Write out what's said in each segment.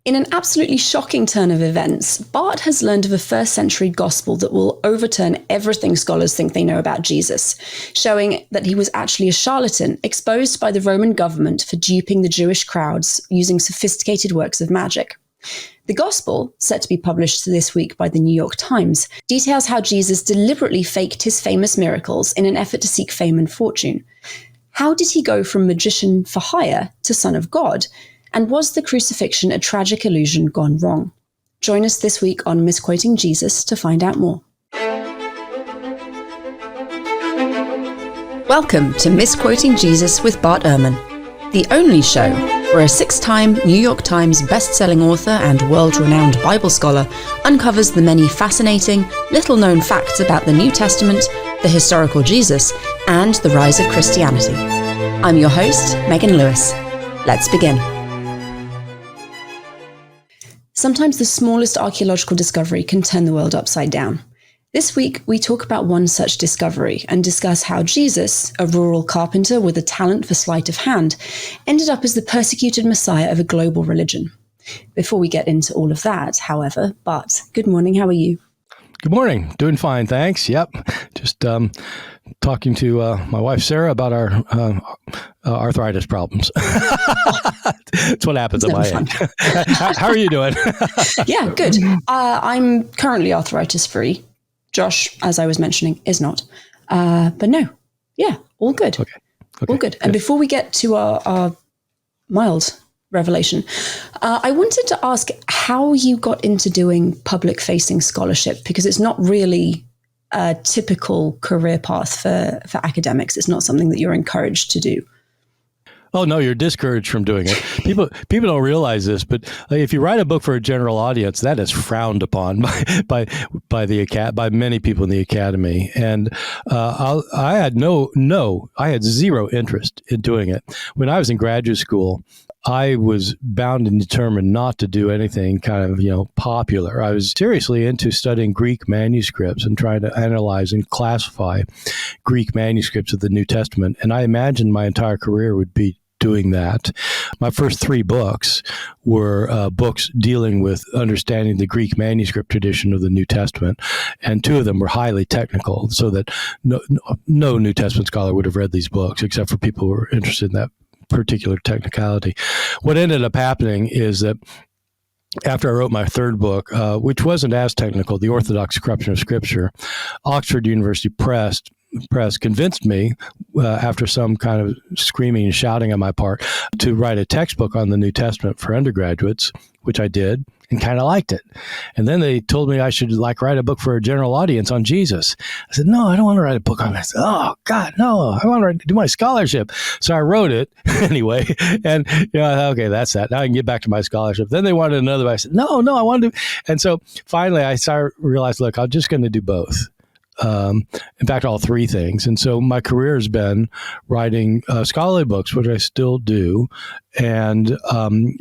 In an absolutely shocking turn of events, Bart has learned of a first century gospel that will overturn everything scholars think they know about Jesus, showing that he was actually a charlatan exposed by the Roman government for duping the Jewish crowds using sophisticated works of magic. The gospel, set to be published this week by the New York Times, details how Jesus deliberately faked his famous miracles in an effort to seek fame and fortune. How did he go from magician for hire to son of God? And was the crucifixion a tragic illusion gone wrong? Join us this week on Misquoting Jesus to find out more. Welcome to Misquoting Jesus with Bart Ehrman, the only show where a 6-time New York Times best-selling author and world-renowned Bible scholar uncovers the many fascinating, little-known facts about the New Testament, the historical Jesus, and the rise of Christianity. I'm your host, Megan Lewis. Let's begin. Sometimes the smallest archaeological discovery can turn the world upside down. This week, we talk about one such discovery and discuss how Jesus, a rural carpenter with a talent for sleight of hand, ended up as the persecuted Messiah of a global religion. Before we get into all of that, however, Bart, good morning. How are you? Good morning. Doing fine, thanks. Yep. Just talking to my wife, Sarah, about our arthritis problems. That's what happens at my age. How are you doing? Yeah, good. I'm currently arthritis-free. Josh, as I was mentioning, is not. But no, yeah, all good. Okay. All good. And before we get to our mild revelation, I wanted to ask how you got into doing public-facing scholarship, because it's not really a typical career path for academics. It's not something that you're encouraged to do. Oh, no, you're discouraged from doing it. People don't realize this, but if you write a book for a general audience, that is frowned upon by many people in the academy. And I had zero interest in doing it. When I was in graduate school, I was bound and determined not to do anything kind of, popular. I was seriously into studying Greek manuscripts and trying to analyze and classify Greek manuscripts of the New Testament. And I imagined my entire career would be doing that. My first 3 books were books dealing with understanding the Greek manuscript tradition of the New Testament, and 2 of them were highly technical, so that no New Testament scholar would have read these books except for people who were interested in that particular technicality. What ended up happening is that after I wrote my 3rd book, which wasn't as technical, The Orthodox Corruption of Scripture, Oxford University Press convinced me, after some kind of screaming and shouting on my part, to write a textbook on the New Testament for undergraduates, which I did and kind of liked it. And then they told me I should write a book for a general audience on Jesus. I said, no, I don't want to write a book on this. Oh, God, no, I want to do my scholarship. So I wrote it anyway. And, I thought, okay, that's that. Now I can get back to my scholarship. Then they wanted another. I said, no, I wanted to. And so finally I realized, look, I'm just going to do both. In fact, all 3 things. And so my career has been writing scholarly books, which I still do, and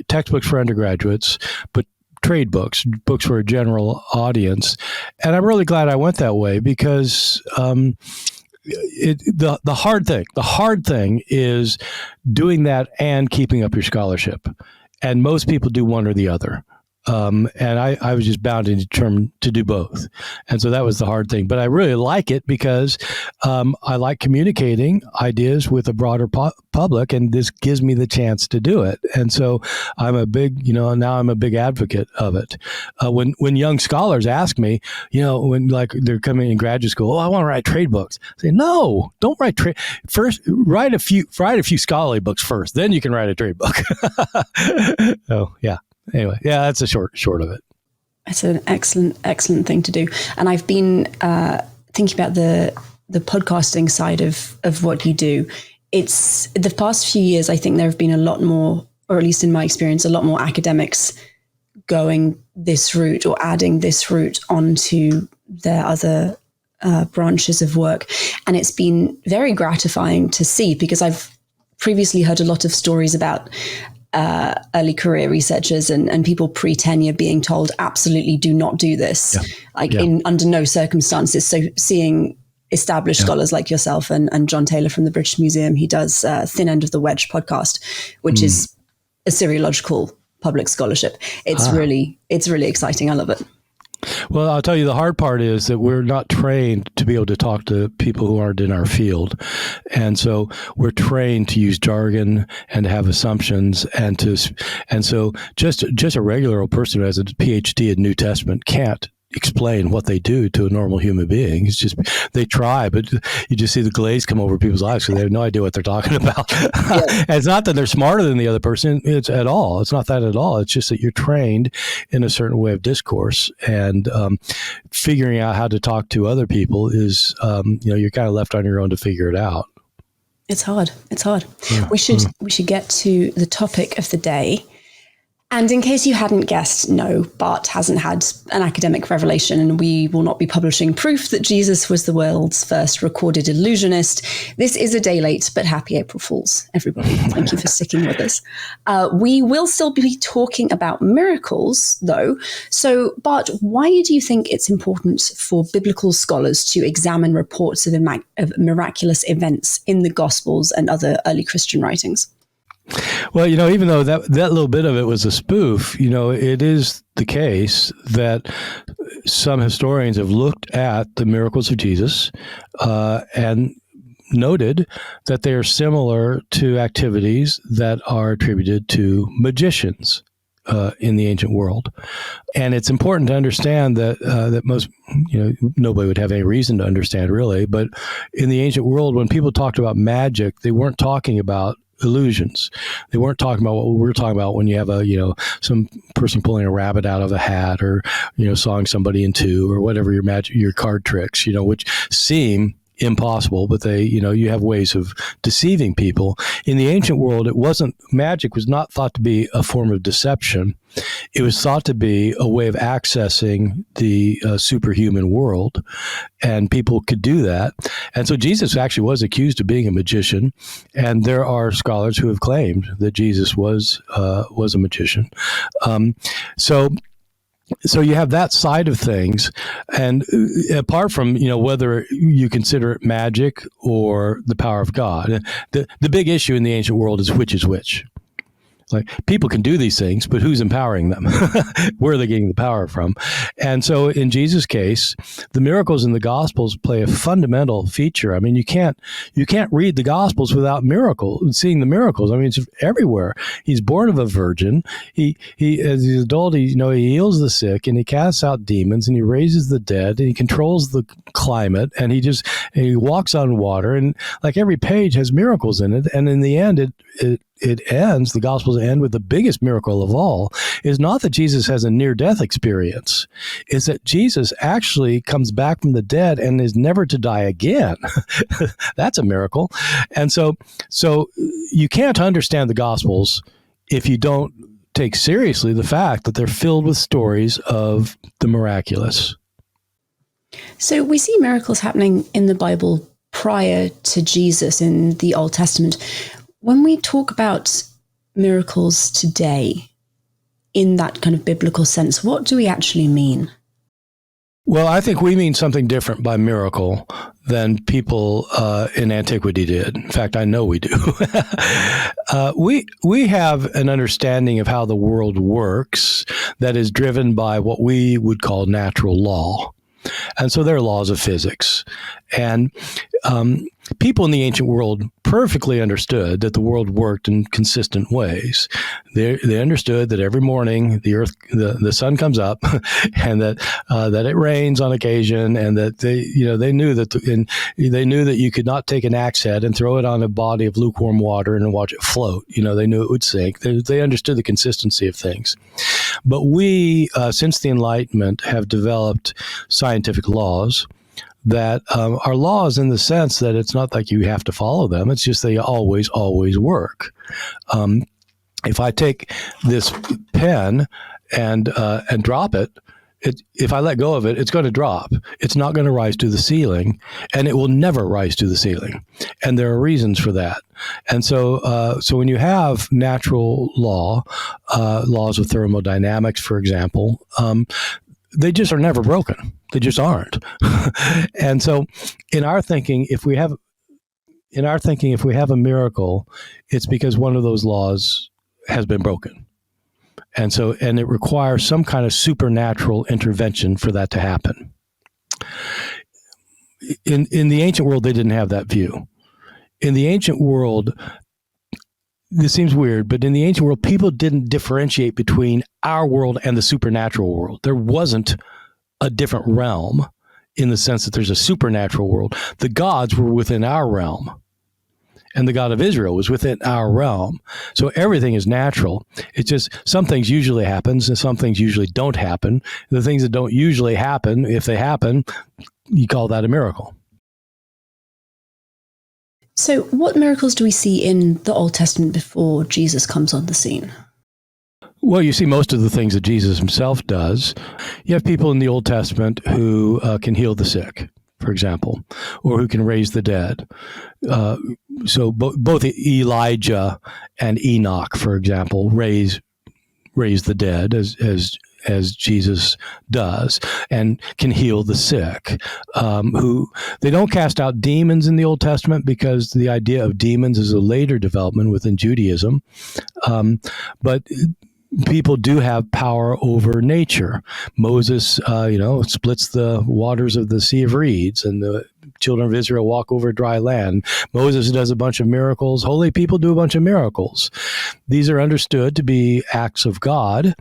textbooks for undergraduates, but trade books for a general audience. And I'm really glad I went that way, because the hard thing is doing that and keeping up your scholarship. And most people do one or the other. And I was just bound and determined to do both. And so that was the hard thing. But I really like it because I like communicating ideas with a broader public, and this gives me the chance to do it. And so I'm a big, now I'm a big advocate of it. When young scholars ask me, when they're coming in graduate school, I want to write trade books. I say, no, don't write trade. First, write a few scholarly books first, then you can write a trade book. So, yeah. Anyway, yeah, that's a short of it. It's an excellent thing to do. And I've been thinking about the podcasting side of what you do. It's the past few years, I think there have been a lot more, or at least in my experience, a lot more academics going this route or adding this route onto their other branches of work. And it's been very gratifying to see, because I've previously heard a lot of stories about early career researchers and people pre-tenure being told, absolutely do not do this, under no circumstances. So seeing established scholars like yourself and John Taylor from the British Museum, he does Thin End of the Wedge podcast, which is a seriological public scholarship. It's really exciting. I love it. Well, I'll tell you, the hard part is that we're not trained to be able to talk to people who aren't in our field. And so we're trained to use jargon and to have assumptions and so just a regular old person who has a PhD in New Testament can't explain what they do to a normal human being. It's just, they try, but you just see the glaze come over people's eyes because they have no idea what they're talking about. And it's not that they're smarter than the other person. It's not that at all. It's just that you're trained in a certain way of discourse, and figuring out how to talk to other people is, you're kind of left on your own to figure it out. It's hard. Yeah. We should get to the topic of the day. And in case you hadn't guessed, no, Bart hasn't had an academic revelation, and we will not be publishing proof that Jesus was the world's first recorded illusionist. This is a day late, but happy April Fools, everybody. Thank you for sticking with us. We will still be talking about miracles, though. So, Bart, why do you think it's important for biblical scholars to examine reports of miraculous events in the Gospels and other early Christian writings? Well, even though that little bit of it was a spoof, it is the case that some historians have looked at the miracles of Jesus and noted that they are similar to activities that are attributed to magicians in the ancient world. And it's important to understand that most, nobody would have any reason to understand really, but in the ancient world, when people talked about magic, they weren't talking about illusions. They weren't talking about what we're talking about when you have some person pulling a rabbit out of a hat, or sawing somebody in two, or whatever your card tricks, which seem impossible, but you have ways of deceiving people. In the ancient world, magic was not thought to be a form of deception. It was thought to be a way of accessing the superhuman world, and people could do that. And so Jesus actually was accused of being a magician, and there are scholars who have claimed that Jesus was a magician. So you have that side of things, and apart from whether you consider it magic or the power of God, the big issue in the ancient world is which. Like, people can do these things, but who's empowering them? Where are they getting the power from? And so in Jesus' case, the miracles in the Gospels play a fundamental feature. I mean, you can't read the Gospels without seeing the miracles. I mean, it's everywhere. He's born of a virgin. He as an adult, he heals the sick, and he casts out demons, and he raises the dead, and he controls the climate, and he walks on water, and like every page has miracles in it. And in the end, the Gospels end with the biggest miracle of all is not that Jesus has a near-death experience. It's that Jesus actually comes back from the dead and is never to die again. That's a miracle. And so you can't understand the Gospels if you don't take seriously the fact that they're filled with stories of the miraculous. So we see miracles happening in the Bible prior to Jesus in the Old Testament. When we talk about miracles today, in that kind of biblical sense, what do we actually mean? Well, I think we mean something different by miracle than people in antiquity did. In fact, I know we do. We have an understanding of how the world works that is driven by what we would call natural law. And so there are laws of physics. And people in the ancient world perfectly understood that the world worked in consistent ways. They understood that every morning the sun comes up, and that it rains on occasion, and that they knew that they knew that you could not take an axe head and throw it on a body of lukewarm water and watch it float. They knew it would sink. They understood the consistency of things. But we, since the Enlightenment, have developed scientific laws that are laws in the sense that it's not like you have to follow them. It's just they always work. If I take this pen and drop it, if I let go of it, it's going to drop. It's not going to rise to the ceiling, and it will never rise to the ceiling. And there are reasons for that. And so when you have natural law, laws of thermodynamics, for example, they just are never broken. They just aren't. And so in our thinking, if we have a miracle, it's because one of those laws has been broken. And it requires some kind of supernatural intervention for that to happen. In the ancient world, they didn't have that view. In the ancient world, this seems weird, but in the ancient world, people didn't differentiate between our world and the supernatural world. There wasn't a different realm in the sense that there's a supernatural world. The gods were within our realm, and the God of Israel was within our realm. So everything is natural. It's just some things usually happen, and some things usually don't happen. The things that don't usually happen, if they happen, you call that a miracle. So what miracles do we see in the Old Testament before Jesus comes on the scene? Well, you see most of the things that Jesus himself does. You have people in the Old Testament who can heal the sick, for example, or who can raise the dead. So both Elijah and Enoch, for example, raise the dead as Jesus does, and can heal the sick. Who they don't cast out demons in the Old Testament because the idea of demons is a later development within Judaism. But people do have power over nature. Moses, splits the waters of the Sea of Reeds, and the children of Israel walk over dry land. Moses does a bunch of miracles. Holy people do a bunch of miracles. These are understood to be acts of God.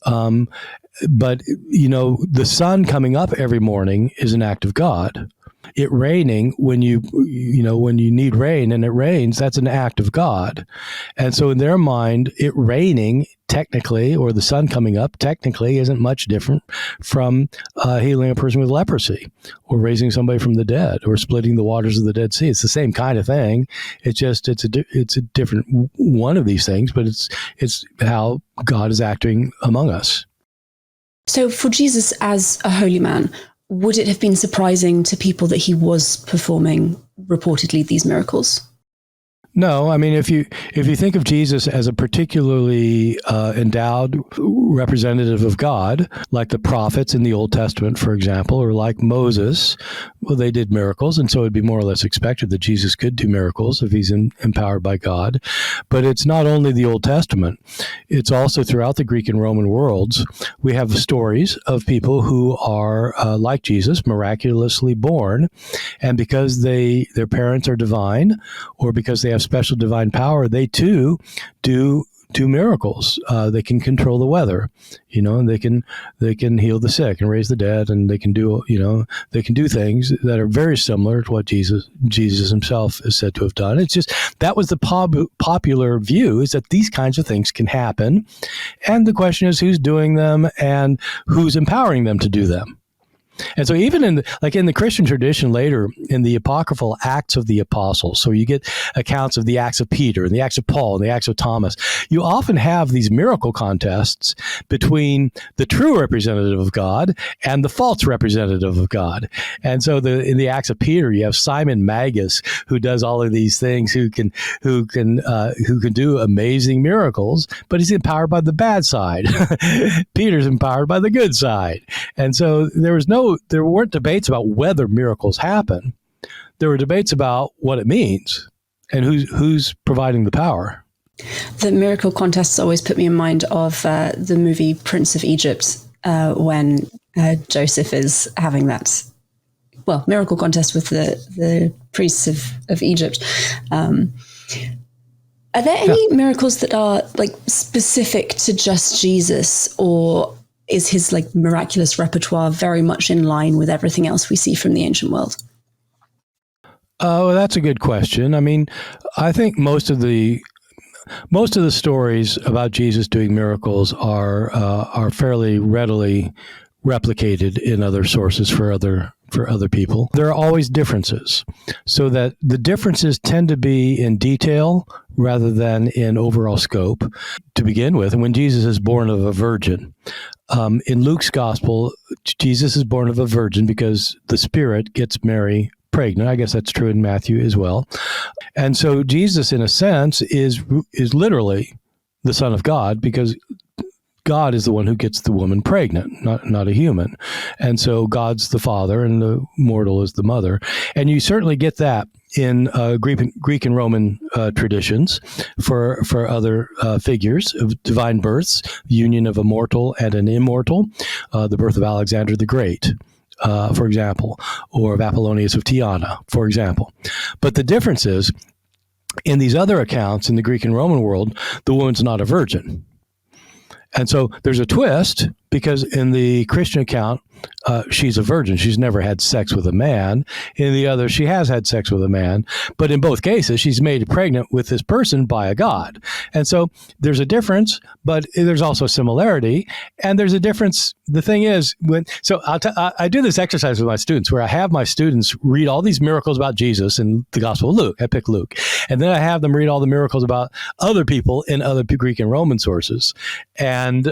But the sun coming up every morning is an act of God. It raining when you need rain and it rains, that's an act of God. And so in their mind, it raining technically, or the sun coming up technically, isn't much different from healing a person with leprosy, or raising somebody from the dead, or splitting the waters of the Dead Sea. It's the same kind of thing. It's just it's a different one of these things, but it's how God is acting among us. So for Jesus as a holy man, would it have been surprising to people that he was performing reportedly these miracles? No, I mean, if you think of Jesus as a particularly endowed representative of God, like the prophets in the Old Testament, for example, or like Moses, well, they did miracles, and so it'd be more or less expected that Jesus could do miracles if he's empowered by God. But it's not only the Old Testament; it's also throughout the Greek and Roman worlds. We have stories of people who are like Jesus, miraculously born, and because their parents are divine, or because they have special divine power, they too do miracles. They can control the weather, and they can heal the sick and raise the dead, and they can do things that are very similar to what Jesus himself is said to have done. It's just that was the popular view, is that these kinds of things can happen, and the question is who's doing them and who's empowering them to do them. And so even in the Christian tradition later, in the apocryphal Acts of the Apostles, so you get accounts of the Acts of Peter and the Acts of Paul and the Acts of Thomas, you often have these miracle contests between the true representative of God and the false representative of God. And so in the Acts of Peter, you have Simon Magus, who does all of these things, who can do amazing miracles, but he's empowered by the bad side. Peter's empowered by the good side. And so there weren't debates about whether miracles happen. There were debates about what it means and who's providing the power. The miracle contests always put me in mind of the movie Prince of Egypt, when Joseph is having that miracle contest with the priests of Egypt. Are there any miracles that are specific to just Jesus, or is his miraculous repertoire very much in line with everything else we see from the ancient world? Oh, that's a good question. I mean, I think most of the stories about Jesus doing miracles are fairly readily replicated in other sources for other people. There are always differences, so that the differences tend to be in detail rather than in overall scope. To begin with, when Jesus is born of a virgin, in Luke's gospel, Jesus is born of a virgin because the Spirit gets Mary pregnant. I guess that's true in Matthew as well. And so Jesus, in a sense, is literally the Son of God, because God is the one who gets the woman pregnant, not a human. And so God's the father and the mortal is the mother. And you certainly get that in Greek and Roman traditions for other figures of divine births, the union of a mortal and an immortal, the birth of Alexander the Great, for example, or of Apollonius of Tyana, for example. But the difference is, in these other accounts in the Greek and Roman world, the woman's not a virgin. And so there's a twist, because in the Christian account, she's a virgin. She's never had sex with a man. In the other, she has had sex with a man. But in both cases, she's made pregnant with this person by a god. And so there's a difference, but there's also a similarity. And there's a difference. The thing is, I do this exercise with my students where I have my students read all these miracles about Jesus in the Gospel of Luke. I pick Luke. And then I have them read all the miracles about other people in other Greek and Roman sources. And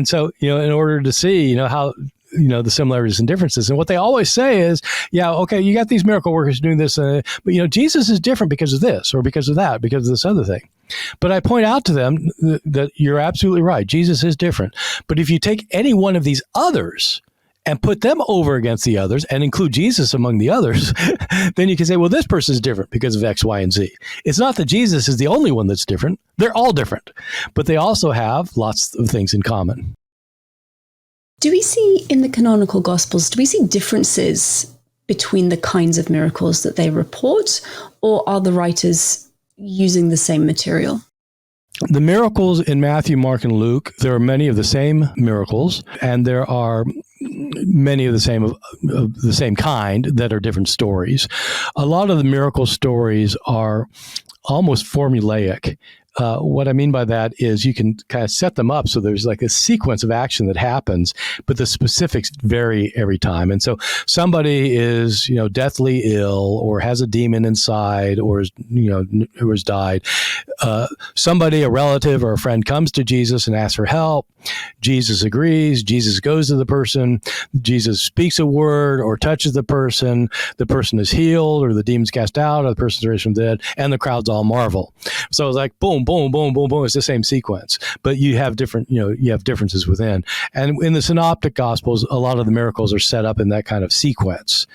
so, in order to see, how, the similarities and differences. And what they always say is, yeah, okay, you got these miracle workers doing this, but, Jesus is different because of this or because of that, because of this other thing. But I point out to them that you're absolutely right. Jesus is different. But if you take any one of these others and put them over against the others and include Jesus among the others, then you can say, well, this person is different because of X, Y, and Z. It's not that Jesus is the only one that's different. They're all different, but they also have lots of things in common. Do we see in the canonical Gospels, do we see differences between the kinds of miracles that they report, or are the writers using the same material? The miracles in Matthew, Mark, and Luke, there are many of the same miracles, and there are many of the same kind that are different stories. A lot of the miracle stories are almost formulaic. What I mean by that is you can kind of set them up so there's like a sequence of action that happens, but the specifics vary every time. And so somebody is, deathly ill or has a demon inside or is, who has died. Somebody, a relative or a friend, comes to Jesus and asks for help. Jesus agrees. Jesus goes to the person. Jesus speaks a word or touches the person. The person is healed, or the demon's cast out, or the person's raised from the dead, and the crowds all marvel. So it's like boom, boom, boom, boom, boom. It's the same sequence, but you have different, you have differences within. And in the Synoptic Gospels, a lot of the miracles are set up in that kind of sequence,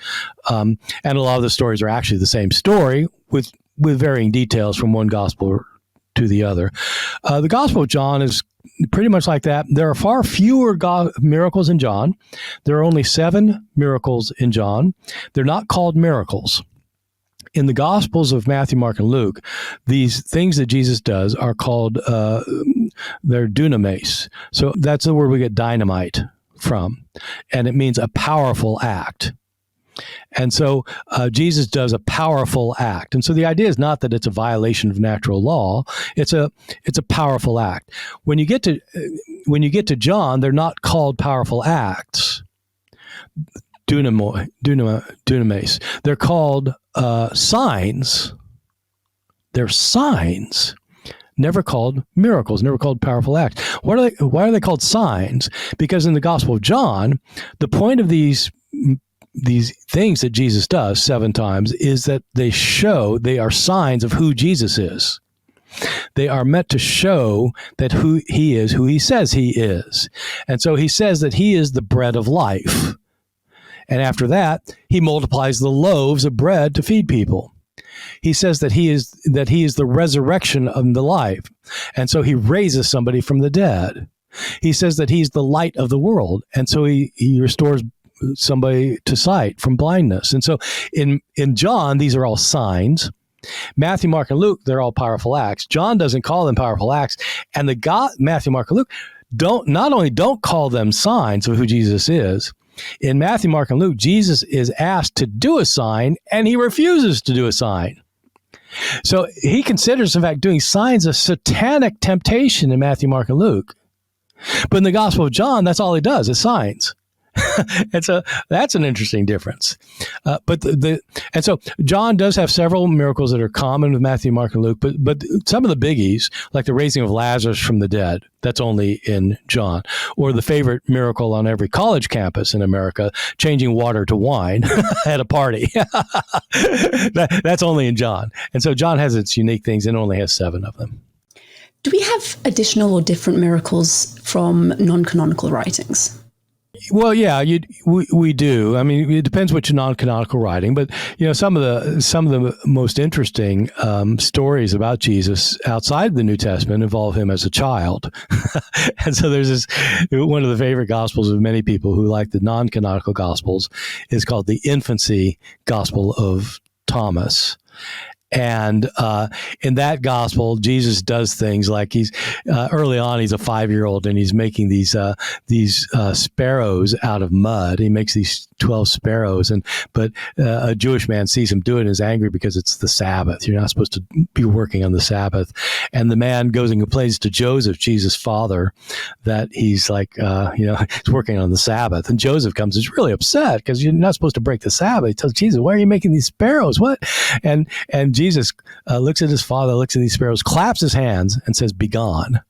and a lot of the stories are actually the same story with varying details from one gospel to the other. The Gospel of John is pretty much like that. There are far fewer miracles in John. There are only 7 miracles in John. They're not called miracles. In the Gospels of Matthew, Mark, and Luke, these things that Jesus does are called, they're dunamis. So that's the word we get dynamite from, and it means a powerful act. And so Jesus does a powerful act. And so the idea is not that it's a violation of natural law. It's a powerful act. When you get to John, they're not called powerful acts. Dunamis. They're called signs. They're signs. Never called miracles, never called powerful acts. Why are they called signs? Because in the Gospel of John, the point of these things that Jesus does 7 times is that they are signs of who Jesus is. They are meant to show that who he is, who he says he is. And so he says that he is the bread of life. And after that, he multiplies the loaves of bread to feed people. He says that he is the resurrection of the life. And so he raises somebody from the dead. He says that he's the light of the world. And so he restores somebody to sight from blindness. And so in John, these are all signs. Matthew, Mark, and Luke, they're all powerful acts. John doesn't call them powerful acts. And Matthew, Mark, and Luke not only don't call them signs of who Jesus is. In Matthew, Mark, and Luke, Jesus is asked to do a sign, and he refuses to do a sign. So he considers, in fact, doing signs a satanic temptation in Matthew, Mark, and Luke. But in the Gospel of John, that's all he does is signs. And so that's an interesting difference. And so John does have several miracles that are common with Matthew, Mark, and Luke, but some of the biggies, like the raising of Lazarus from the dead, that's only in John. Or the favorite miracle on every college campus in America, changing water to wine at a party. That's only in John. And so John has its unique things and only has 7 of them. Do we have additional or different miracles from non-canonical writings? Well, yeah, we do. I mean, it depends which non-canonical writing, but some of the most interesting stories about Jesus outside the New Testament involve him as a child, and so there's this one of the favorite gospels of many people who like the non-canonical gospels is called the Infancy Gospel of Thomas. And in that gospel, Jesus does things like he's early on. He's a 5-year-old and he's making these sparrows out of mud. He makes these 12 sparrows, but a Jewish man sees him do it and is angry because it's the Sabbath. You're not supposed to be working on the Sabbath. And the man goes and complains to Joseph, Jesus' father, that he's like he's working on the Sabbath. And Joseph comes, is really upset because you're not supposed to break the Sabbath. He tells Jesus, "Why are you making these sparrows? What?" And Jesus looks at his father, looks at these sparrows, claps his hands, and says, "Be gone."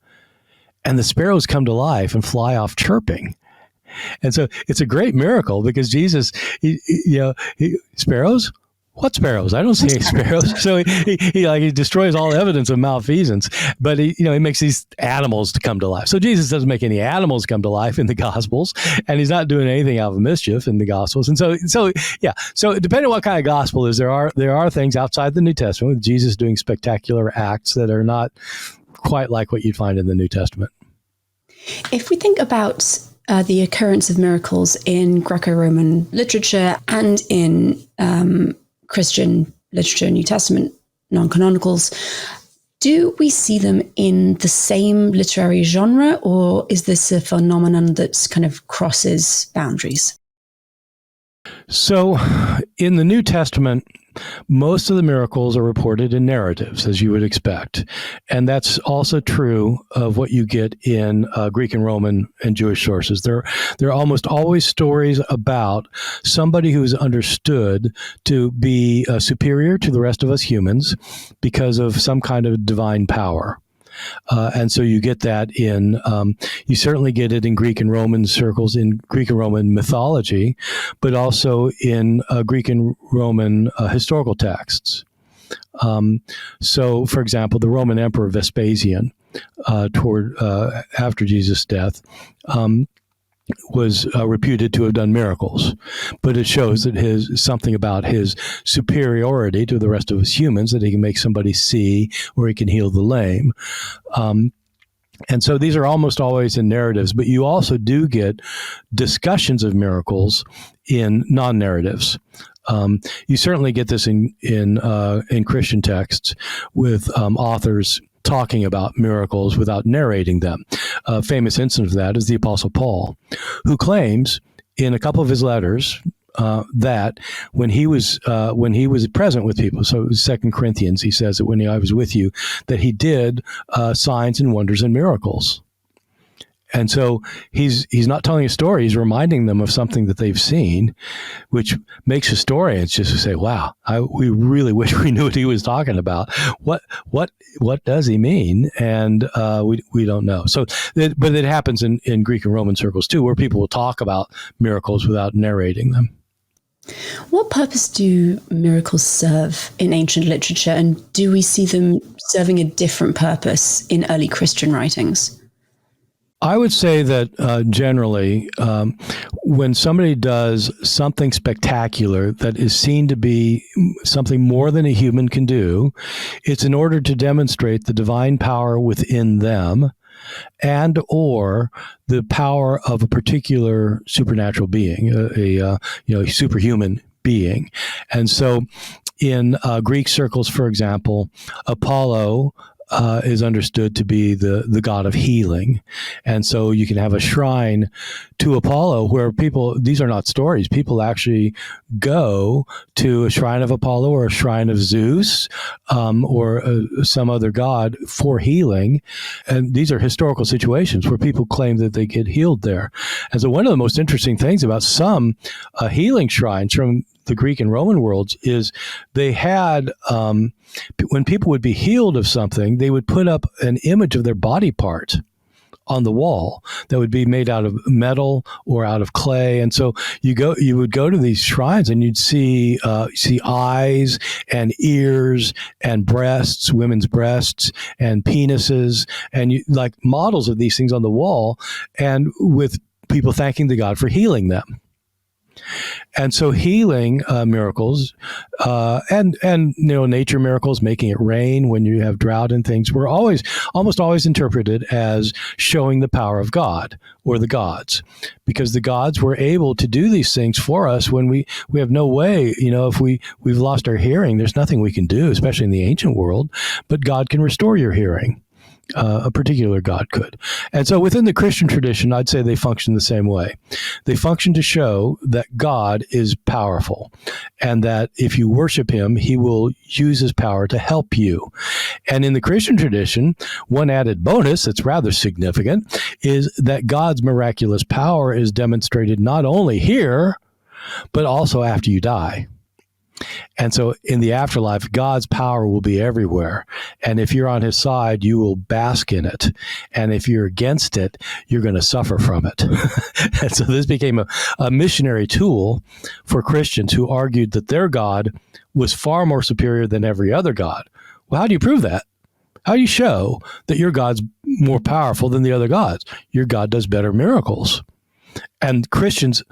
And the sparrows come to life and fly off chirping. And so it's a great miracle because Jesus, sparrows? What sparrows? I don't see any sparrows. So he destroys all evidence of malfeasance, but he makes these animals to come to life. So Jesus doesn't make any animals come to life in the Gospels, and he's not doing anything out of mischief in the Gospels. And so depending on what kind of gospel is, there are things outside the New Testament with Jesus doing spectacular acts that are not quite like what you'd find in the New Testament. If we think about the occurrence of miracles in Greco-Roman literature and in Christian literature, New Testament, non-canonicals, do we see them in the same literary genre, or is this a phenomenon that kind of crosses boundaries? So in the New Testament, most of the miracles are reported in narratives, as you would expect. And that's also true of what you get in Greek and Roman and Jewish sources. There are almost always stories about somebody who is understood to be superior to the rest of us humans because of some kind of divine power. And so you get that you certainly get it in Greek and Roman circles, in Greek and Roman mythology, but also in Greek and Roman historical texts. So, for example, the Roman Emperor Vespasian, after Jesus' death, was reputed to have done miracles, but it shows that something about his superiority to the rest of us humans, that he can make somebody see or he can heal the lame. And so these are almost always in narratives, but you also do get discussions of miracles in non-narratives. You certainly get this in Christian texts with authors talking about miracles without narrating them. A famous instance of that is the Apostle Paul, who claims in a couple of his letters that when he was present with people, so 2 Corinthians, he says that when I was with you, that he did signs and wonders and miracles. And so he's not telling a story. He's reminding them of something that they've seen, which makes historians just say, "Wow, we really wish we knew what he was talking about. What does he mean?" And we don't know. So, but it happens in Greek and Roman circles too, where people will talk about miracles without narrating them. What purpose do miracles serve in ancient literature, and do we see them serving a different purpose in early Christian writings? I would say that generally, when somebody does something spectacular that is seen to be something more than a human can do, it's in order to demonstrate the divine power within them and or the power of a particular supernatural being, a superhuman being. And so in Greek circles, for example, Apollo is understood to be the god of healing. And so you can have a shrine to Apollo where these are not stories, people actually go to a shrine of Apollo or a shrine of Zeus or some other god for healing. And these are historical situations where people claim that they get healed there. And so one of the most interesting things about some healing shrines from the Greek and Roman worlds is they had, when people would be healed of something, they would put up an image of their body part on the wall that would be made out of metal or out of clay. And so you would go to these shrines and you'd see eyes and ears and breasts, women's breasts and penises, and like models of these things on the wall. And with people thanking the God for healing them. And so healing miracles and nature miracles, making it rain when you have drought and things, were almost always interpreted as showing the power of God or the gods, because the gods were able to do these things for us when we have no way. If we've lost our hearing, there's nothing we can do, especially in the ancient world, but God can restore your hearing. A particular God could. And so within the Christian tradition, I'd say they function the same way. They function to show that God is powerful and that if you worship him, he will use his power to help you. And in the Christian tradition, one added bonus that's rather significant is that God's miraculous power is demonstrated not only here, but also after you die. And so in the afterlife, God's power will be everywhere. And if you're on his side, you will bask in it. And if you're against it, you're going to suffer from it. And so this became a missionary tool for Christians who argued that their God was far more superior than every other God. Well, how do you prove that? How do you show that your God's more powerful than the other gods? Your God does better miracles. And Christians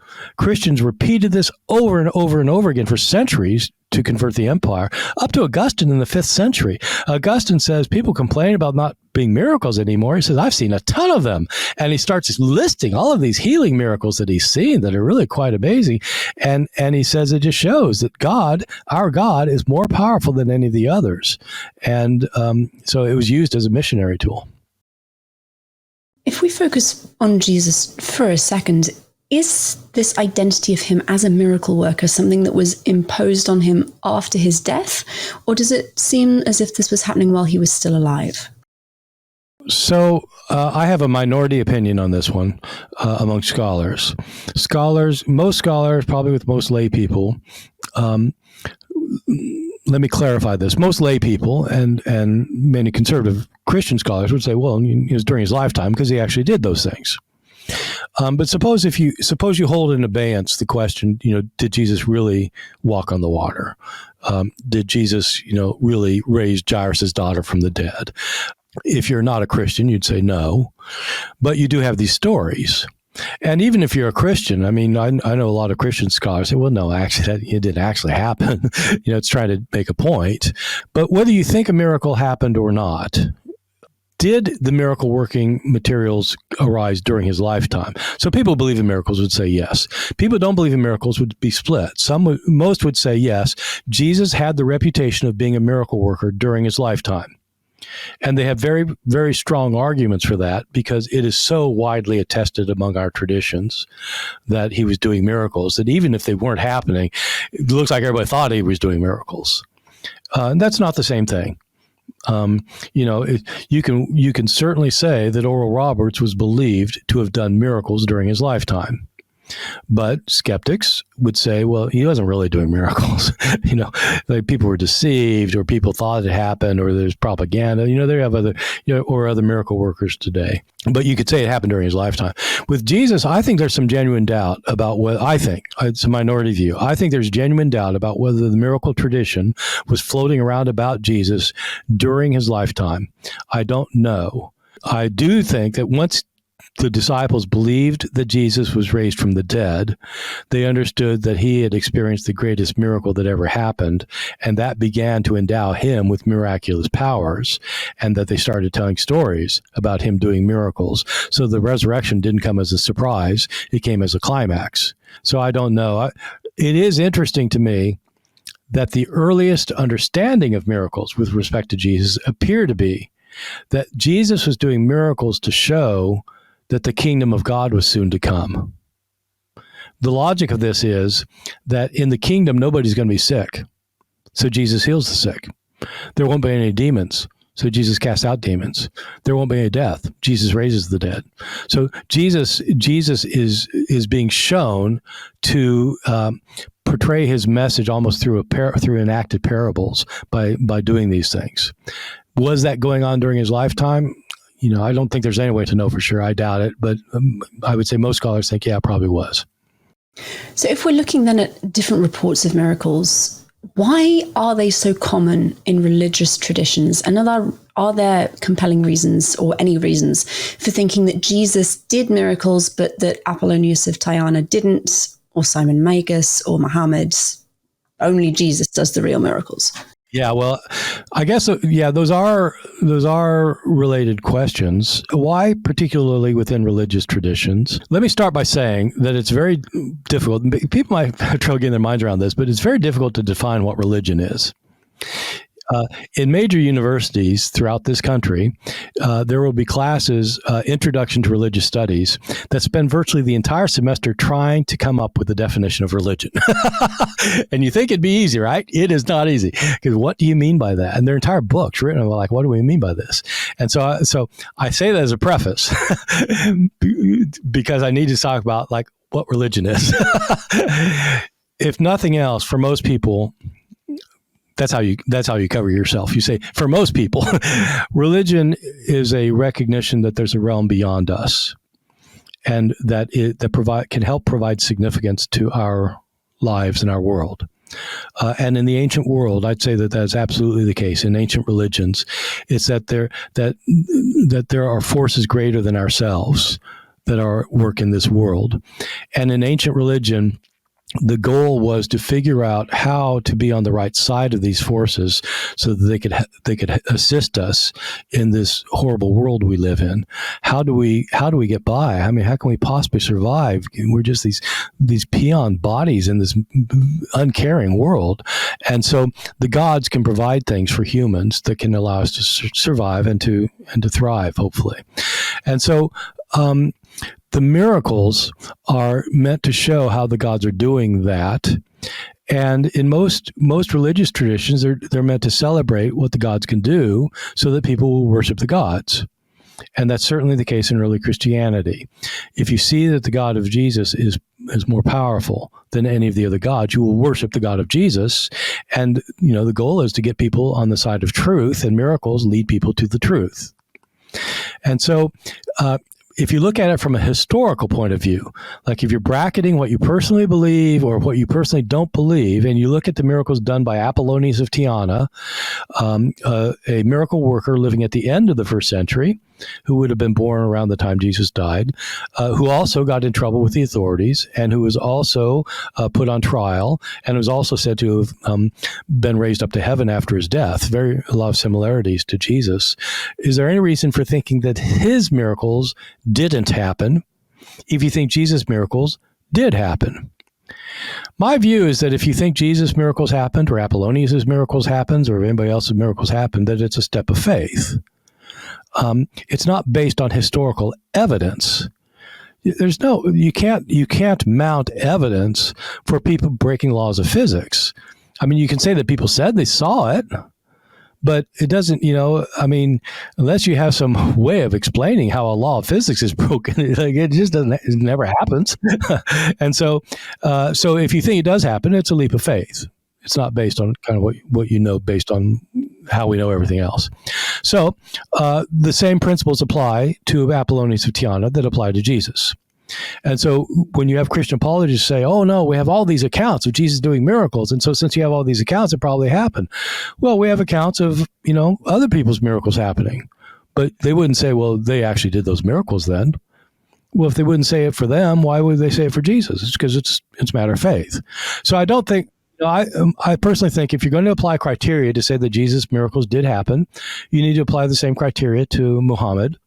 repeated this over and over and over again for centuries to convert the empire, up to Augustine in the 5th century. Augustine says people complain about not being miracles anymore. He says, I've seen a ton of them. And he starts listing all of these healing miracles that he's seen that are really quite amazing. And he says it just shows that God, our God, is more powerful than any of the others. And so it was used as a missionary tool. If we focus on Jesus for a second, is this identity of him as a miracle worker something that was imposed on him after his death, or does it seem as if this was happening while he was still alive? So I have a minority opinion on this one among scholars. Most scholars, probably with most lay people, let me clarify this. Most lay people and many conservative Christian scholars would say, well, it was during his lifetime because he actually did those things. But suppose you hold in abeyance the question, did Jesus really walk on the water? Did Jesus, really raise Jairus' daughter from the dead? If you're not a Christian, you'd say no. But you do have these stories. And even if you're a Christian, I know a lot of Christian scholars say, well, no, actually, it didn't actually happen. It's trying to make a point. But whether you think a miracle happened or not, did the miracle working materials arise during his lifetime? So people who believe in miracles would say yes. People who don't believe in miracles would be split. Most would say yes. Jesus had the reputation of being a miracle worker during his lifetime. And they have very, very strong arguments for that because it is so widely attested among our traditions that he was doing miracles that even if they weren't happening, it looks like everybody thought he was doing miracles. And that's not the same thing. You can certainly say that Oral Roberts was believed to have done miracles during his lifetime. But skeptics would say, well, he wasn't really doing miracles. Like people were deceived, or people thought it happened, or there's propaganda. They have other, or other miracle workers today. But you could say it happened during his lifetime. With Jesus, I think there's some genuine doubt about what it's a minority view. I think there's genuine doubt about whether the miracle tradition was floating around about Jesus during his lifetime. I don't know. I do think that once the disciples believed that Jesus was raised from the dead, they understood that he had experienced the greatest miracle that ever happened, and that began to endow him with miraculous powers, and that they started telling stories about him doing miracles. So the resurrection didn't come as a surprise, it came as a climax. So I don't know. It is interesting to me that the earliest understanding of miracles with respect to Jesus appear to be that Jesus was doing miracles to show that the kingdom of God was soon to come. The logic of this is that in the kingdom, nobody's going to be sick. So Jesus heals the sick. There won't be any demons. So Jesus casts out demons. There won't be any death. Jesus raises the dead. So Jesus is being shown to portray his message almost through enacted parables by doing these things. Was that going on during his lifetime? I don't think there's any way to know for sure. I doubt it, but I would say most scholars think, yeah, it probably was. So if we're looking then at different reports of miracles, why are they so common in religious traditions? And are there compelling reasons or any reasons for thinking that Jesus did miracles, but that Apollonius of Tyana didn't, or Simon Magus or Muhammad? Only Jesus does the real miracles. Yeah, well, I guess, those are related questions. Why particularly within religious traditions? Let me start by saying that it's very difficult. People might have trouble getting their minds around this, but it's very difficult to define what religion is. In major universities throughout this country, there will be classes, Introduction to Religious Studies, that spend virtually the entire semester trying to come up with a definition of religion. And you think it'd be easy, right? It is not easy. Because what do you mean by that? And their entire book's written like, what do we mean by this? And so I say that as a preface because I need to talk about like what religion is. If nothing else, for most people, that's how you cover yourself. You say, for most people, religion is a recognition that there's a realm beyond us, and that can help provide significance to our lives and our world. And in the ancient world, I'd say that that's absolutely the case. In ancient religions, it's that there are forces greater than ourselves that are work in this world. And in ancient religion, the goal was to figure out how to be on the right side of these forces so that they could assist us in this horrible world we live in. How do we get by? I mean, how can we possibly survive? We're just these peon bodies in this uncaring world. And so the gods can provide things for humans that can allow us to survive and to thrive, hopefully. And so, the miracles are meant to show how the gods are doing that. And in most religious traditions, they're meant to celebrate what the gods can do so that people will worship the gods. And that's certainly the case in early Christianity. If you see that the God of Jesus is more powerful than any of the other gods, you will worship the God of Jesus. And, the goal is to get people on the side of truth, and miracles lead people to the truth. And so, if you look at it from a historical point of view, like if you're bracketing what you personally believe or what you personally don't believe, and you look at the miracles done by Apollonius of Tyana, a miracle worker living at the end of the first century, who would have been born around the time Jesus died, who also got in trouble with the authorities, and who was also put on trial, and was also said to have been raised up to heaven after his death. A lot of similarities to Jesus. Is there any reason for thinking that his miracles didn't happen if you think Jesus' miracles did happen? My view is that if you think Jesus' miracles happened, or Apollonius' miracles happened, or if anybody else's miracles happened, that it's a step of faith. It's not based on historical evidence. You can't mount evidence for people breaking laws of physics. I mean, you can say that people said they saw it, but it doesn't, unless you have some way of explaining how a law of physics is broken, like it just doesn't, it never happens. And so if you think it does happen, it's a leap of faith. It's not based on kind of what you know based on how we know everything else. So the same principles apply to Apollonius of Tyana that apply to Jesus. And so when you have Christian apologists say, oh, no, we have all these accounts of Jesus doing miracles, and so since you have all these accounts, it probably happened. Well, we have accounts of, other people's miracles happening. But they wouldn't say, well, they actually did those miracles then. Well, if they wouldn't say it for them, why would they say it for Jesus? It's because it's a matter of faith. So I don't think, I personally think if you're going to apply criteria to say that Jesus' miracles did happen, you need to apply the same criteria to Muhammad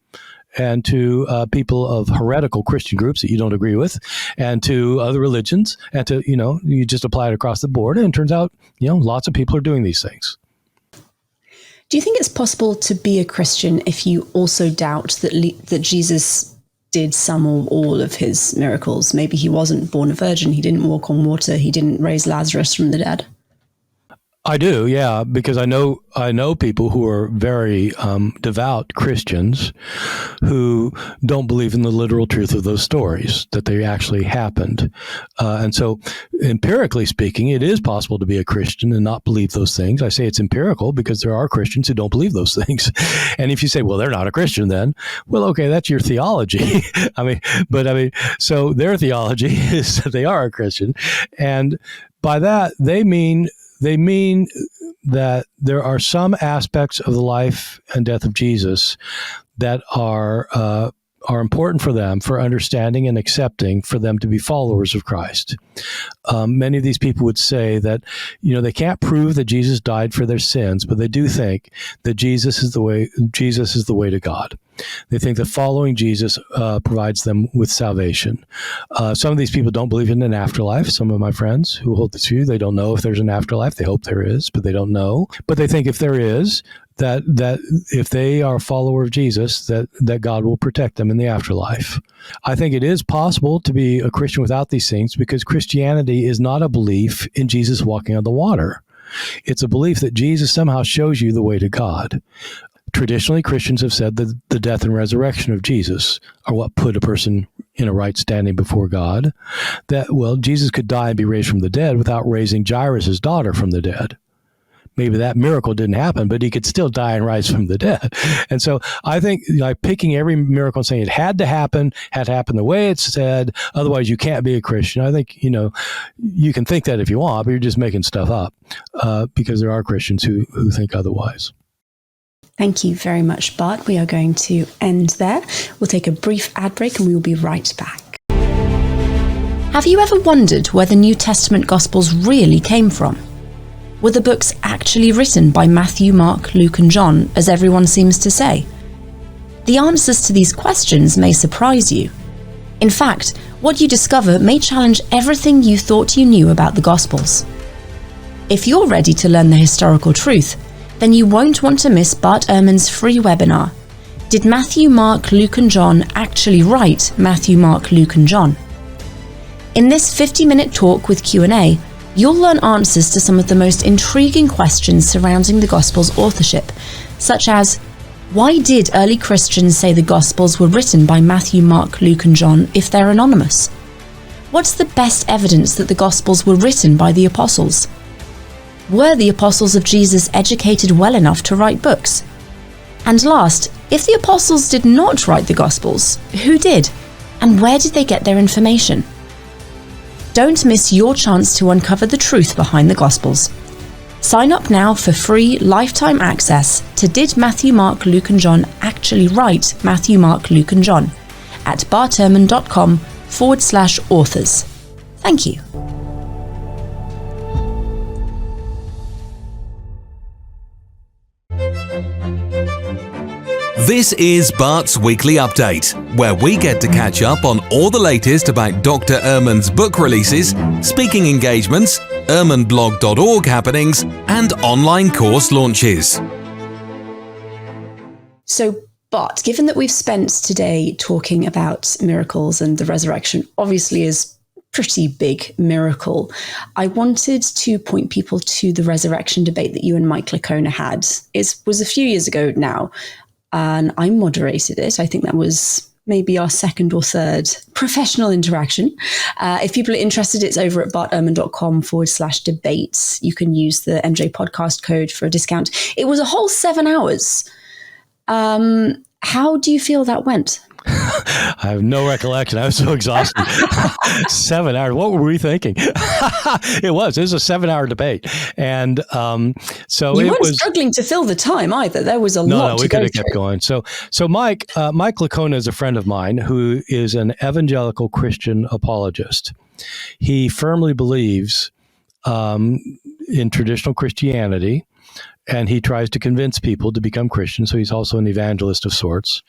and to people of heretical Christian groups that you don't agree with, and to other religions, and to, you just apply it across the board. And it turns out, lots of people are doing these things. Do you think it's possible to be a Christian if you also doubt that Jesus did some or all of his miracles? Maybe he wasn't born a virgin, he didn't walk on water, he didn't raise Lazarus from the dead. I do, yeah, because I know people who are very devout Christians who don't believe in the literal truth of those stories, that they actually happened. And so empirically speaking, it is possible to be a Christian and not believe those things. I say it's empirical because there are Christians who don't believe those things. And if you say, well, they're not a Christian then, well, okay, that's your theology. So their theology is that they are a Christian. And by that, they mean They mean that there are some aspects of the life and death of Jesus that are important for them, for understanding and accepting, for them to be followers of Christ. Many of these people would say that, they can't prove that Jesus died for their sins, but they do think that Jesus is the way to God. They think that following Jesus provides them with salvation. Some of these people don't believe in an afterlife. Some of my friends who hold this view, they don't know if there's an afterlife. They hope there is, but they don't know. But they think if there is, that if they are a follower of Jesus, that God will protect them in the afterlife. I think it is possible to be a Christian without these things, because Christianity is not a belief in Jesus walking on the water. It's a belief that Jesus somehow shows you the way to God. Traditionally, Christians have said that the death and resurrection of Jesus are what put a person in a right standing before God. That, Jesus could die and be raised from the dead without raising Jairus' daughter from the dead. Maybe that miracle didn't happen, but he could still die and rise from the dead. And so I think picking every miracle and saying it had to happen the way it's said, otherwise you can't be a Christian. I think, you can think that if you want, but you're just making stuff up because there are Christians who think otherwise. Thank you very much, Bart. We are going to end there. We'll take a brief ad break and we will be right back. Have you ever wondered where the New Testament Gospels really came from? Were the books actually written by Matthew, Mark, Luke, and John, as everyone seems to say? The answers to these questions may surprise you. In fact, what you discover may challenge everything you thought you knew about the Gospels. If you're ready to learn the historical truth, then you won't want to miss Bart Ehrman's free webinar, Did Matthew, Mark, Luke, and John actually write Matthew, Mark, Luke, and John? In this 50-minute talk with Q&A, you'll learn answers to some of the most intriguing questions surrounding the Gospels' authorship, such as, why did early Christians say the Gospels were written by Matthew, Mark, Luke, and John if they're anonymous? What's the best evidence that the Gospels were written by the Apostles? Were the Apostles of Jesus educated well enough to write books? And last, if the Apostles did not write the Gospels, who did? And where did they get their information? Don't miss your chance to uncover the truth behind the Gospels. Sign up now for free lifetime access to Did Matthew, Mark, Luke, and John actually write Matthew, Mark, Luke, and John at barterman.com/authors. Thank you. This is Bart's Weekly Update, where we get to catch up on all the latest about Dr. Ehrman's book releases, speaking engagements, ehrmanblog.org happenings, and online course launches. So, Bart, given that we've spent today talking about miracles and the resurrection obviously is pretty big miracle, I wanted to point people to the resurrection debate that you and Mike Licona had. It was a few years ago now, and I moderated it. I think that was maybe our second or third professional interaction. If people are interested, it's over at barterman.com/debates. You can use the MJ podcast code for a discount. It was a whole 7 hours. How do you feel that went? I have no recollection. I was so exhausted. 7 hours. What were we thinking? It was a 7-hour debate. And so you weren't struggling to fill the time either. There was a lot to go through. No, we could have kept going. So Mike Licona is a friend of mine who is an evangelical Christian apologist. He firmly believes in traditional Christianity, and he tries to convince people to become Christians. So he's also an evangelist of sorts.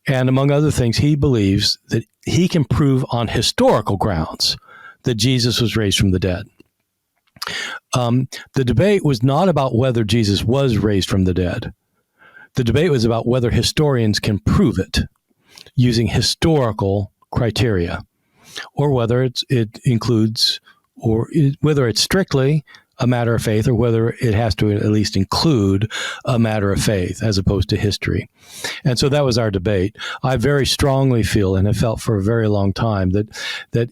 And among other things, he believes that he can prove on historical grounds that Jesus was raised from the dead. The debate was not about whether Jesus was raised from the dead. The debate was about whether historians can prove it using historical criteria, or whether it includes, or whether it's strictly a matter of faith, or whether it has to at least include a matter of faith as opposed to history. And so that was our debate. I very strongly feel, and have felt for a very long time, that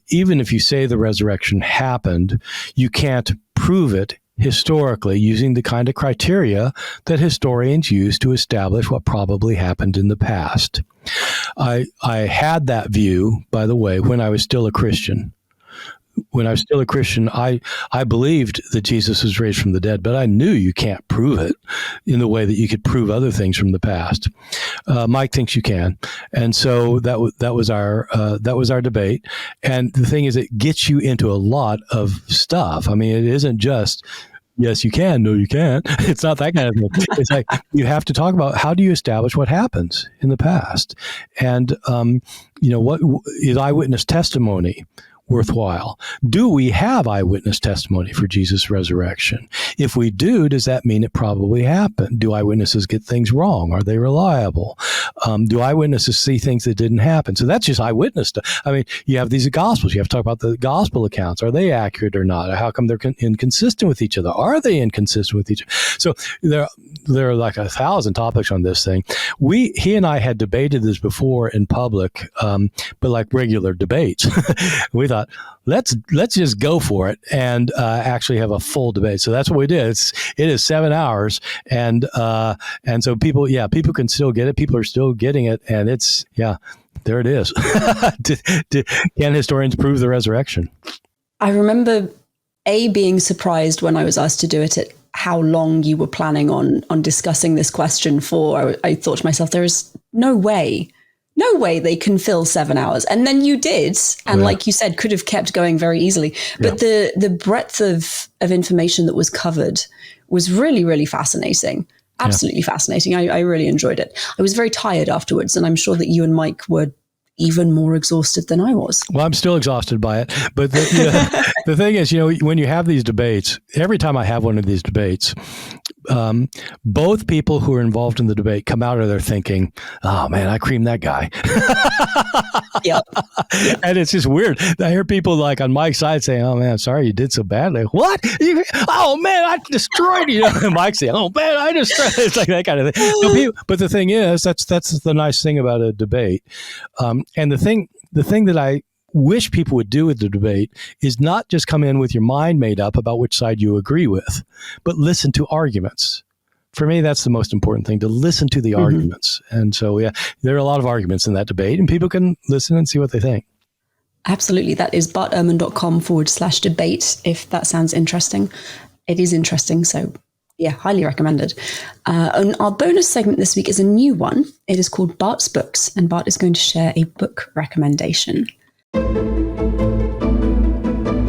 even if you say the resurrection happened, you can't prove it historically using the kind of criteria that historians use to establish what probably happened in the past. I had that view, by the way, when I was still a Christian. when I was still a Christian, I believed that Jesus was raised from the dead, but I knew you can't prove it in the way that you could prove other things from the past. Mike thinks you can, and so that was our debate. And the thing is, it gets you into a lot of stuff. I mean, it isn't just yes, you can. No, you can't. It's not that kind of thing. It's like you have to talk about how do you establish what happens in the past, and what is eyewitness testimony worthwhile? Do we have eyewitness testimony for Jesus' resurrection? If we do, does that mean it probably happened? Do eyewitnesses get things wrong? Are they reliable? Do eyewitnesses see things that didn't happen? So that's just eyewitness stuff. I mean, you have these gospels. You have to talk about the gospel accounts. Are they accurate or not? How come they're inconsistent with each other? Are they inconsistent with each other? So there are like 1,000 topics on this thing. He and I had debated this before in public, but like regular debates. We thought, let's just go for it and actually have a full debate. So that's what we did. It is 7 hours, and so people can still get it. People are still getting it, and there it is. Can historians prove the resurrection? I remember being surprised when I was asked to do it at how long you were planning on discussing this question for. I thought to myself, there is no way they can fill 7 hours. And then you did. And like you said, could have kept going very easily. But the breadth of information that was covered was really, really fascinating. Absolutely fascinating. I really enjoyed it. I was very tired afterwards. And I'm sure that you and Mike were even more exhausted than I was. Well, I'm still exhausted by it. But the thing is, when you have these debates, every time I have one of these debates, both people who are involved in the debate come out of there thinking, oh man, I creamed that guy. Yep. And it's just weird. I hear people like on Mike's side saying, oh man, I'm sorry you did so badly. What? Oh man, I destroyed you. And Mike saying, oh man, I destroyed. It's like that kind of thing. But the thing is, that's the nice thing about a debate. And the thing that I wish people would do with the debate is not just come in with your mind made up about which side you agree with, but listen to arguments. For me, that's the most important thing, to listen to the arguments. And so, there are a lot of arguments in that debate, and people can listen and see what they think. Absolutely. That is bartehrman.com/debate, if that sounds interesting. It is interesting. So, highly recommended. And our bonus segment this week is a new one. It is called Bart's Books, and Bart is going to share a book recommendation.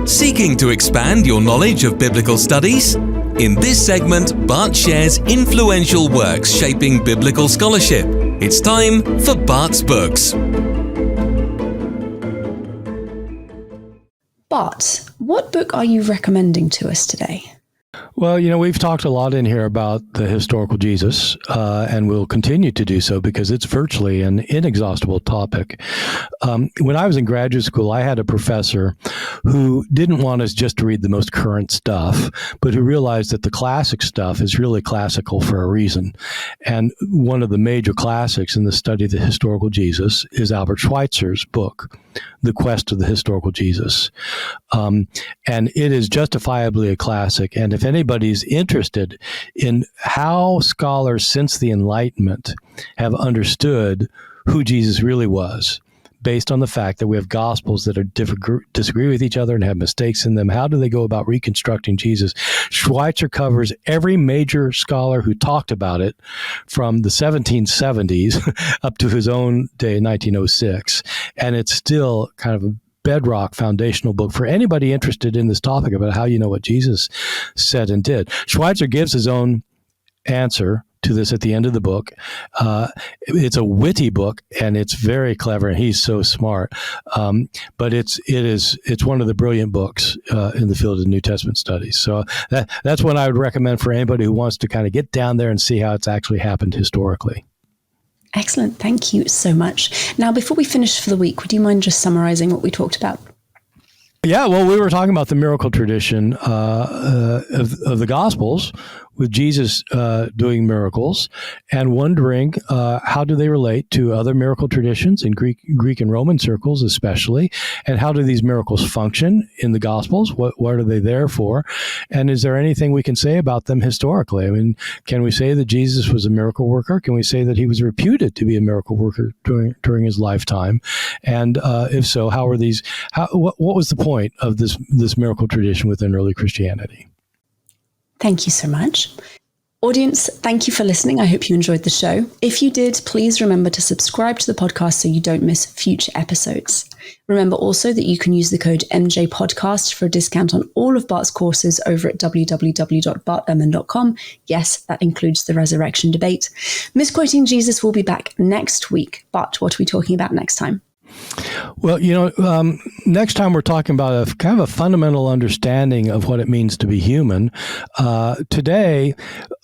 Seeking to expand your knowledge of biblical studies? In this segment, Bart shares influential works shaping biblical scholarship. It's time for Bart's Books. Bart, what book are you recommending to us today? Well, we've talked a lot in here about the historical Jesus, and we'll continue to do so because it's virtually an inexhaustible topic. When I was in graduate school, I had a professor who didn't want us just to read the most current stuff, but who realized that the classic stuff is really classical for a reason. And one of the major classics in the study of the historical Jesus is Albert Schweitzer's book, The Quest of the Historical Jesus. And it is justifiably a classic. And if anybody's interested in how scholars since the Enlightenment have understood who Jesus really was, based on the fact that we have gospels that are disagree with each other and have mistakes in them, how do they go about reconstructing Jesus? Schweitzer covers every major scholar who talked about it from the 1770s up to his own day in 1906. And it's still kind of a bedrock foundational book for anybody interested in this topic about how you know what Jesus said and did. Schweitzer gives his own answer to this at the end of the book. It's a witty book and it's very clever, and he's so smart. But it's one of the brilliant books in the field of New Testament studies. So that's what I would recommend for anybody who wants to kind of get down there and see how it's actually happened historically. Excellent. Thank you so much. Now, before we finish for the week, would you mind just summarizing what we talked about? Yeah, well, we were talking about the miracle tradition of the Gospels, with Jesus doing miracles and wondering how do they relate to other miracle traditions in Greek and Roman circles especially, and how do these miracles function in the Gospels? What are they there for? And is there anything we can say about them historically? I mean, can we say that Jesus was a miracle worker? Can we say that he was reputed to be a miracle worker during his lifetime? And if so, how are these? What was the point of this miracle tradition within early Christianity? Thank you so much. Audience, thank you for listening. I hope you enjoyed the show. If you did, please remember to subscribe to the podcast so you don't miss future episodes. Remember also that you can use the code MJPodcast for a discount on all of Bart's courses over at www.bartehrman.com. Yes, that includes the resurrection debate. Misquoting Jesus will be back next week. Bart, what are we talking about next time? Well, next time we're talking about a kind of a fundamental understanding of what it means to be human. Today,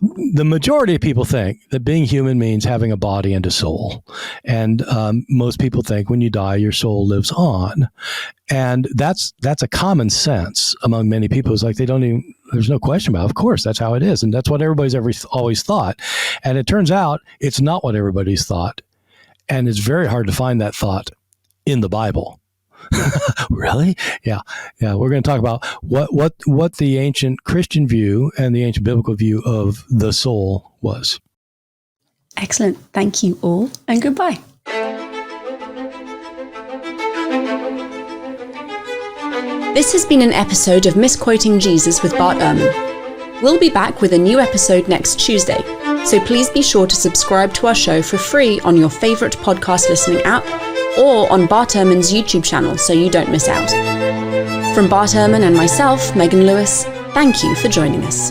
the majority of people think that being human means having a body and a soul. And most people think when you die, your soul lives on. And that's a common sense among many people. It's like there's no question about it. Of course, that's how it is. And that's what everybody's always thought. And it turns out it's not what everybody's thought. And it's very hard to find that thought in the Bible. Really? Yeah. We're going to talk about what the ancient Christian view and the ancient biblical view of the soul was. Excellent. Thank you all, and goodbye. This has been an episode of Misquoting Jesus with Bart Ehrman. We'll be back with a new episode next Tuesday, so please be sure to subscribe to our show for free on your favorite podcast listening app or on Bart Ehrman's YouTube channel so you don't miss out. From Bart Ehrman and myself, Megan Lewis, thank you for joining us.